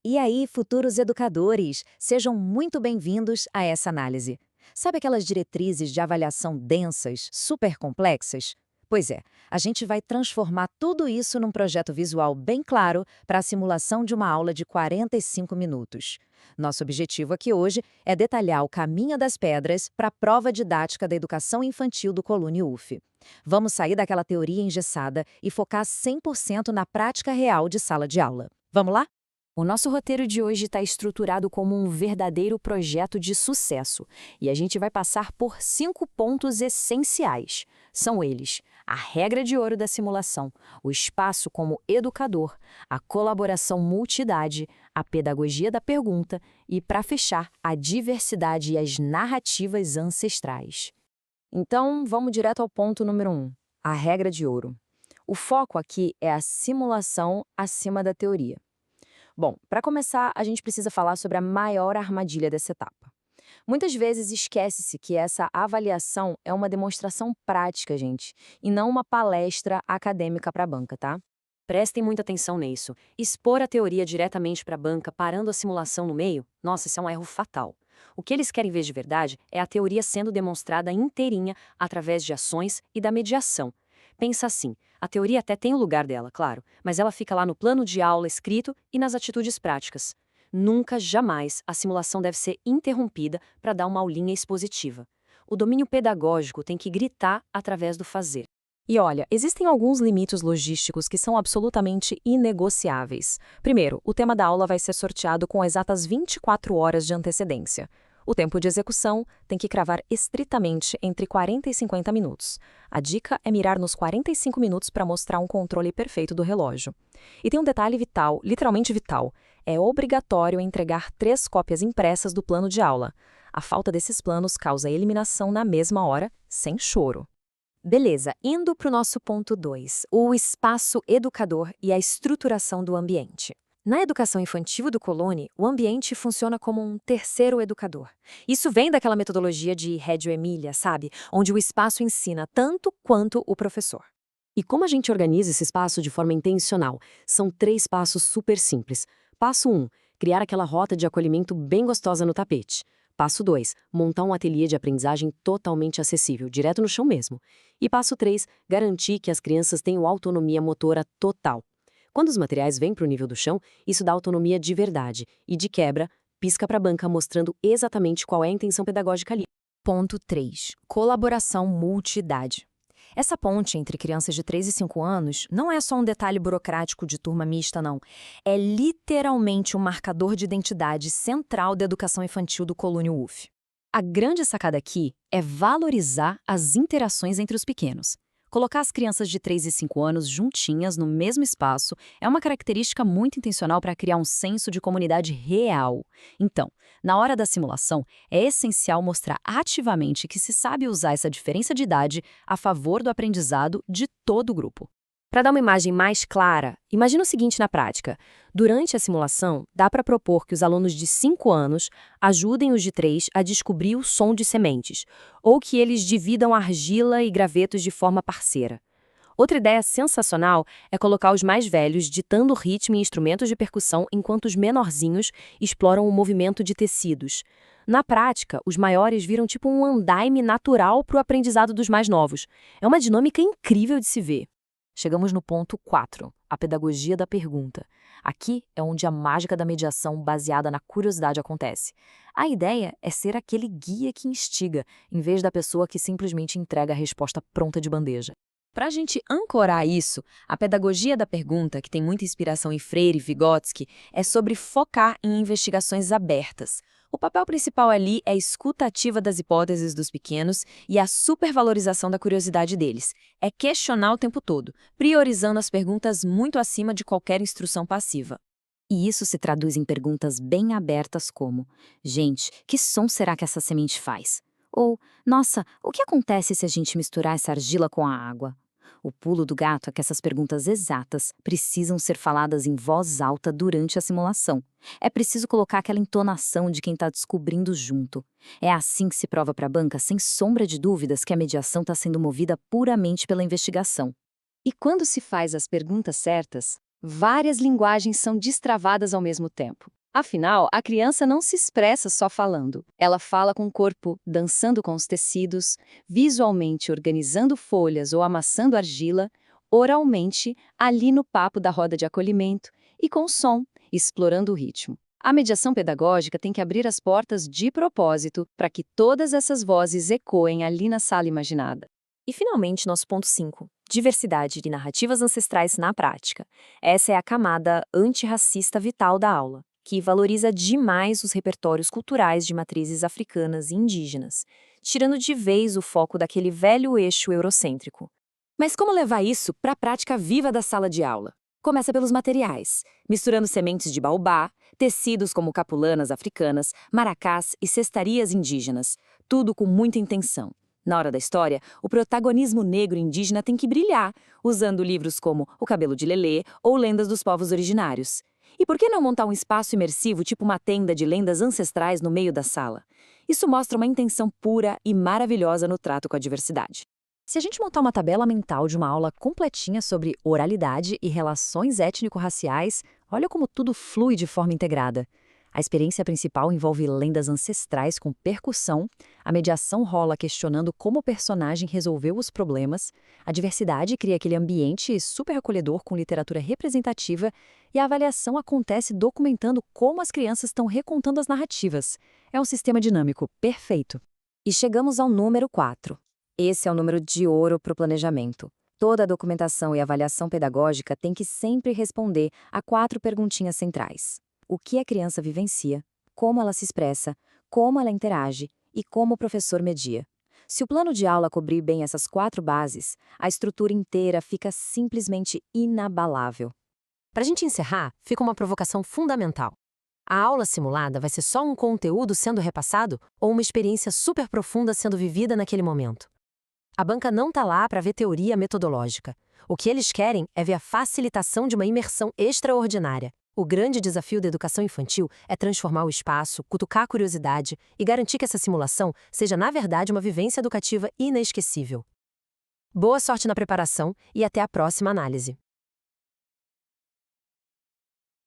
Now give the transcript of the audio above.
E aí, futuros educadores, sejam muito bem-vindos a essa análise. Sabe aquelas diretrizes de avaliação densas, super complexas? Pois é, a gente vai transformar tudo isso num projeto visual bem claro para a simulação de uma aula de 45 minutos. Nosso objetivo aqui hoje é detalhar o caminho das pedras para a prova didática da educação infantil do Colune UF. Vamos sair daquela teoria engessada e focar 100% na prática real de sala de aula. Vamos lá? O nosso roteiro de hoje está estruturado como um verdadeiro projeto de sucesso e a gente vai passar por 5 pontos essenciais. São eles: a regra de ouro da simulação, o espaço como educador, a colaboração multidade, a pedagogia da pergunta e, para fechar, a diversidade e as narrativas ancestrais. Então, vamos direto ao ponto número 1, a regra de ouro. O foco aqui é a simulação acima da teoria. Bom, para começar, a gente precisa falar sobre a maior armadilha dessa etapa. Muitas vezes esquece-se que essa avaliação é uma demonstração prática, gente, e não uma palestra acadêmica para a banca, tá? Prestem muita atenção nisso. Expor a teoria diretamente para a banca, parando a simulação no meio, nossa, isso é um erro fatal. O que eles querem ver de verdade é a teoria sendo demonstrada inteirinha através de ações e da mediação. Pensa assim, a teoria até tem o lugar dela, claro, mas ela fica lá no plano de aula escrito e nas atitudes práticas. Nunca, jamais, a simulação deve ser interrompida para dar uma aulinha expositiva. O domínio pedagógico tem que gritar através do fazer. E olha, existem alguns limites logísticos que são absolutamente inegociáveis. Primeiro, o tema da aula vai ser sorteado com exatas 24 horas de antecedência. O tempo de execução tem que cravar estritamente entre 40 e 50 minutos. A dica é mirar nos 45 minutos para mostrar um controle perfeito do relógio. E tem um detalhe vital, literalmente vital. É obrigatório entregar 3 cópias impressas do plano de aula. A falta desses planos causa eliminação na mesma hora, sem choro. Beleza, indo para o nosso ponto 2, o espaço educador e a estruturação do ambiente. Na educação infantil do Colune, o ambiente funciona como um terceiro educador. Isso vem daquela metodologia de Reggio Emilia, sabe? Onde o espaço ensina tanto quanto o professor. E como a gente organiza esse espaço de forma intencional? São 3 passos super simples. Passo 1, criar aquela rota de acolhimento bem gostosa no tapete. Passo 2, montar um ateliê de aprendizagem totalmente acessível, direto no chão mesmo. E passo 3, garantir que as crianças tenham autonomia motora total. Quando os materiais vêm para o nível do chão, isso dá autonomia de verdade e, de quebra, pisca para a banca mostrando exatamente qual é a intenção pedagógica ali. Ponto 3. Colaboração multidade. Essa ponte entre crianças de 3 e 5 anos não é só um detalhe burocrático de turma mista, não. É literalmente um marcador de identidade central da educação infantil do Colune UF. A grande sacada aqui é valorizar as interações entre os pequenos. Colocar as crianças de 3 e 5 anos juntinhas no mesmo espaço é uma característica muito intencional para criar um senso de comunidade real. Então, na hora da simulação, é essencial mostrar ativamente que se sabe usar essa diferença de idade a favor do aprendizado de todo o grupo. Para dar uma imagem mais clara, imagina o seguinte na prática. Durante a simulação, dá para propor que os alunos de 5 anos ajudem os de 3 a descobrir o som de sementes, ou que eles dividam argila e gravetos de forma parceira. Outra ideia sensacional é colocar os mais velhos ditando ritmo e instrumentos de percussão enquanto os menorzinhos exploram o movimento de tecidos. Na prática, os maiores viram tipo um andaime natural para o aprendizado dos mais novos. É uma dinâmica incrível de se ver. Chegamos no ponto 4, a pedagogia da pergunta. Aqui é onde a mágica da mediação baseada na curiosidade acontece. A ideia é ser aquele guia que instiga, em vez da pessoa que simplesmente entrega a resposta pronta de bandeja. Para a gente ancorar isso, a pedagogia da pergunta, que tem muita inspiração em Freire e Vygotsky, é sobre focar em investigações abertas. O papel principal ali é a escuta ativa das hipóteses dos pequenos e a supervalorização da curiosidade deles. É questionar o tempo todo, priorizando as perguntas muito acima de qualquer instrução passiva. E isso se traduz em perguntas bem abertas como: gente, que som será que essa semente faz? Ou, nossa, o que acontece se a gente misturar essa argila com a água? O pulo do gato é que essas perguntas exatas precisam ser faladas em voz alta durante a simulação. É preciso colocar aquela entonação de quem está descobrindo junto. É assim que se prova para a banca, sem sombra de dúvidas, que a mediação está sendo movida puramente pela investigação. E quando se faz as perguntas certas, Várias linguagens são destravadas ao mesmo tempo. Afinal, a criança não se expressa só falando. Ela fala com o corpo, dançando com os tecidos, visualmente organizando folhas ou amassando argila, oralmente, ali no papo da roda de acolhimento, e com som, explorando o ritmo. A mediação pedagógica tem que abrir as portas de propósito para que todas essas vozes ecoem ali na sala imaginada. E, finalmente, nosso ponto 5. Diversidade de narrativas ancestrais na prática. Essa é a camada antirracista vital da aula, que valoriza demais os repertórios culturais de matrizes africanas e indígenas, tirando de vez o foco daquele velho eixo eurocêntrico. Mas como levar isso para a prática viva da sala de aula? Começa pelos materiais, misturando sementes de baobá, tecidos como capulanas africanas, maracás e cestarias indígenas, tudo com muita intenção. Na hora da história, o protagonismo negro indígena tem que brilhar, usando livros como O Cabelo de Lelê ou Lendas dos Povos Originários. E por que não montar um espaço imersivo, tipo uma tenda de lendas ancestrais no meio da sala? Isso mostra uma intenção pura e maravilhosa no trato com a diversidade. Se a gente montar uma tabela mental de uma aula completinha sobre oralidade e relações étnico-raciais, olha como tudo flui de forma integrada. A experiência principal envolve lendas ancestrais com percussão, a mediação rola questionando como o personagem resolveu os problemas, a diversidade cria aquele ambiente super acolhedor com literatura representativa e a avaliação acontece documentando como as crianças estão recontando as narrativas. É um sistema dinâmico perfeito. E chegamos ao número 4. Esse é o número de ouro para o planejamento. Toda a documentação e avaliação pedagógica tem que sempre responder a 4 perguntinhas centrais. O que a criança vivencia, como ela se expressa, como ela interage e como o professor media. Se o plano de aula cobrir bem essas 4 bases, a estrutura inteira fica simplesmente inabalável. Para a gente encerrar, fica uma provocação fundamental. A aula simulada vai ser só um conteúdo sendo repassado ou uma experiência super profunda sendo vivida naquele momento? A banca não está lá para ver teoria metodológica. O que eles querem é ver a facilitação de uma imersão extraordinária. O grande desafio da educação infantil é transformar o espaço, cutucar a curiosidade e garantir que essa simulação seja, na verdade, uma vivência educativa inesquecível. Boa sorte na preparação e até a próxima análise.